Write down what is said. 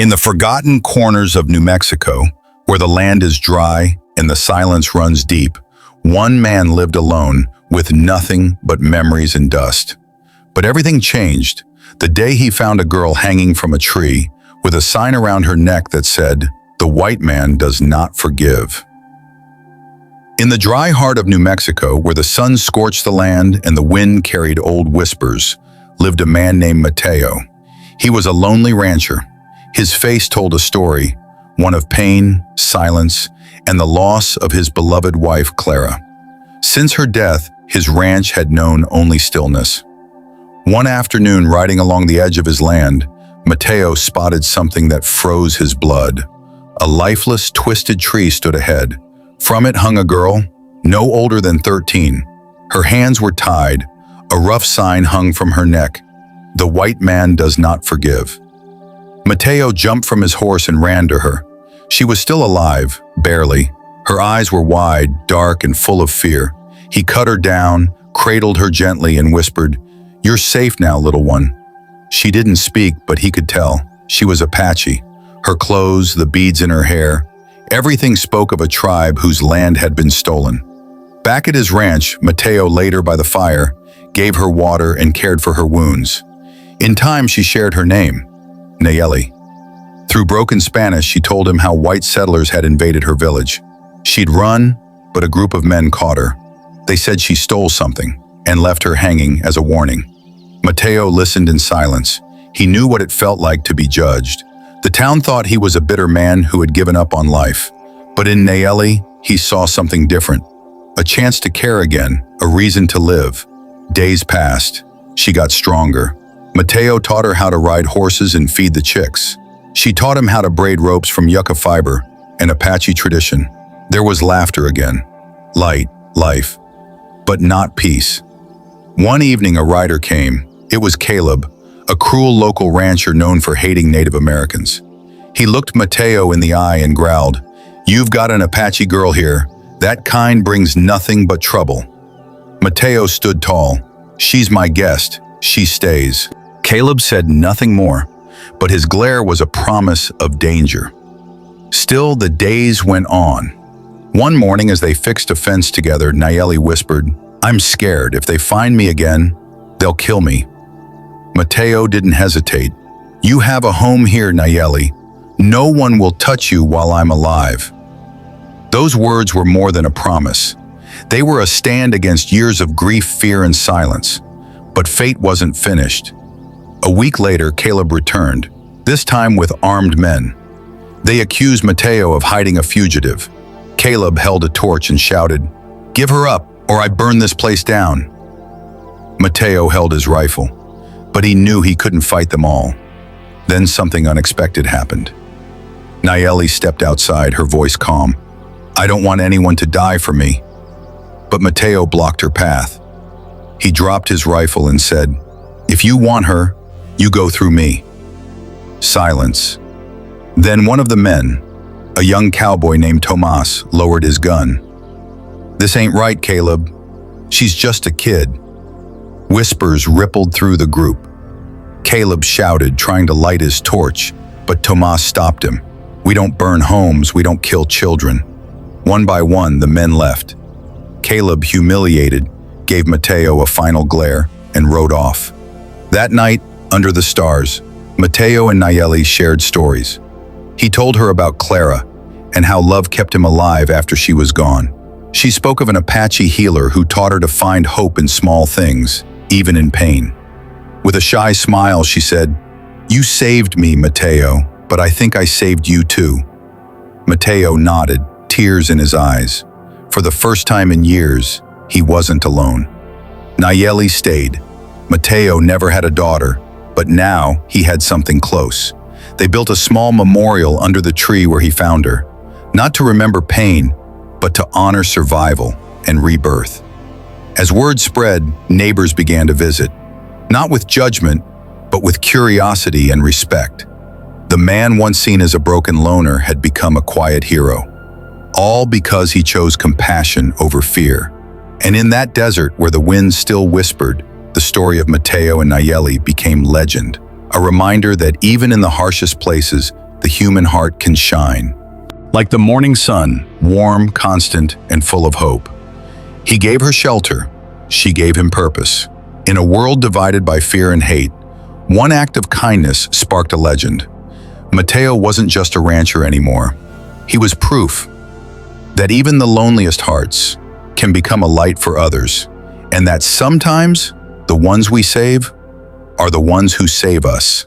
In the forgotten corners of New Mexico, where the land is dry and the silence runs deep, one man lived alone with nothing but memories and dust. But everything changed the day he found a girl hanging from a tree with a sign around her neck that said, "The white man does not forgive." In the dry heart of New Mexico, where the sun scorched the land and the wind carried old whispers, lived a man named Mateo. He was a lonely rancher. His face told a story, one of pain, silence, and the loss of his beloved wife, Clara. Since her death, his ranch had known only stillness. One afternoon, riding along the edge of his land, Mateo spotted something that froze his blood. A lifeless, twisted tree stood ahead. From it hung a girl, no older than 13. Her hands were tied. A rough sign hung from her neck. "The white man does not forgive." Mateo jumped from his horse and ran to her. She was still alive, barely. Her eyes were wide, dark, and full of fear. He cut her down, cradled her gently, and whispered, "You're safe now, little one." She didn't speak, but he could tell. She was Apache. Her clothes, the beads in her hair, everything spoke of a tribe whose land had been stolen. Back at his ranch, Mateo laid her by the fire, gave her water, and cared for her wounds. In time, she shared her name, Nayeli. Through broken Spanish, she told him how white settlers had invaded her village. She'd run, but a group of men caught her. They said she stole something and left her hanging as a warning. Mateo listened in silence. He knew what it felt like to be judged. The town thought he was a bitter man who had given up on life. But in Nayeli, he saw something different. A chance to care again, a reason to live. Days passed. She got stronger. Mateo taught her how to ride horses and feed the chicks. She taught him how to braid ropes from yucca fiber, an Apache tradition. There was laughter again. Light, life, but not peace. One evening a rider came. It was Caleb, a cruel local rancher known for hating Native Americans. He looked Mateo in the eye and growled, "You've got an Apache girl here. That kind brings nothing but trouble." Mateo stood tall. "She's my guest. She stays." Caleb said nothing more, but his glare was a promise of danger. Still, the days went on. One morning, as they fixed a fence together, Nayeli whispered, "I'm scared. If they find me again, they'll kill me." Mateo didn't hesitate. "You have a home here, Nayeli. No one will touch you while I'm alive." Those words were more than a promise. They were a stand against years of grief, fear, and silence. But fate wasn't finished. A week later, Caleb returned, this time with armed men. They accused Mateo of hiding a fugitive. Caleb held a torch and shouted, "Give her up, or I burn this place down." Mateo held his rifle, but he knew he couldn't fight them all. Then something unexpected happened. Nayeli stepped outside, her voice calm. "I don't want anyone to die for me." But Mateo blocked her path. He dropped his rifle and said, "If you want her, you go through me." Silence. Then one of the men, a young cowboy named Tomas, lowered his gun. "This ain't right, Caleb. She's just a kid." Whispers rippled through the group. Caleb shouted, trying to light his torch, but Tomas stopped him. "We don't burn homes, we don't kill children." One by one, the men left. Caleb, humiliated, gave Mateo a final glare and rode off. That night, under the stars, Mateo and Nayeli shared stories. He told her about Clara and how love kept him alive after she was gone. She spoke of an Apache healer who taught her to find hope in small things, even in pain. With a shy smile, she said, "You saved me, Mateo, but I think I saved you too." Mateo nodded, tears in his eyes. For the first time in years, he wasn't alone. Nayeli stayed. Mateo never had a daughter, but now he had something close. They built a small memorial under the tree where he found her, not to remember pain, but to honor survival and rebirth. As word spread, neighbors began to visit, not with judgment, but with curiosity and respect. The man once seen as a broken loner had become a quiet hero, all because he chose compassion over fear. And in that desert where the wind still whispered, the story of Mateo and Nayeli became legend, a reminder that even in the harshest places, the human heart can shine. Like the morning sun, warm, constant, and full of hope. He gave her shelter. She gave him purpose. In a world divided by fear and hate, one act of kindness sparked a legend. Mateo wasn't just a rancher anymore. He was proof that even the loneliest hearts can become a light for others, and that sometimes the ones we save are the ones who save us.